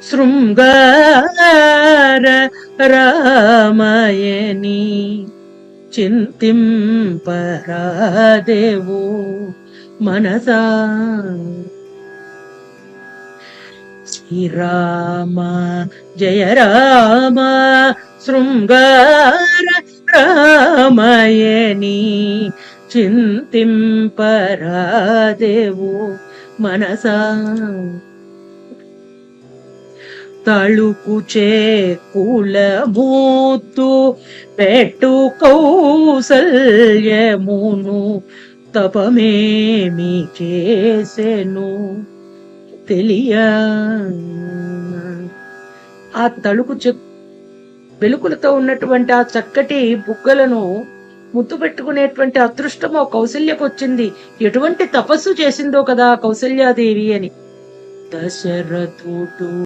శృంగార రామయని చింతింపరాదేవో మనసా. శ్రీరామ జయ రామ శృంగార రామయని చింతింపరాదేవో మనసా. తళుకు చేకులమూతు పెట్టు కౌసల్యమును తపమేమి చేసెను తెలియ. ఆ తళుకు వెలుకులతో ఉన్నటువంటి ఆ చక్కటి బుగ్గలను ముద్దు పెట్టుకునేటువంటి అదృష్టము కౌసల్యకు వచ్చింది. ఎటువంటి తపస్సు చేసిందో కదా కౌసల్యాదేవి అని. దశరథుడు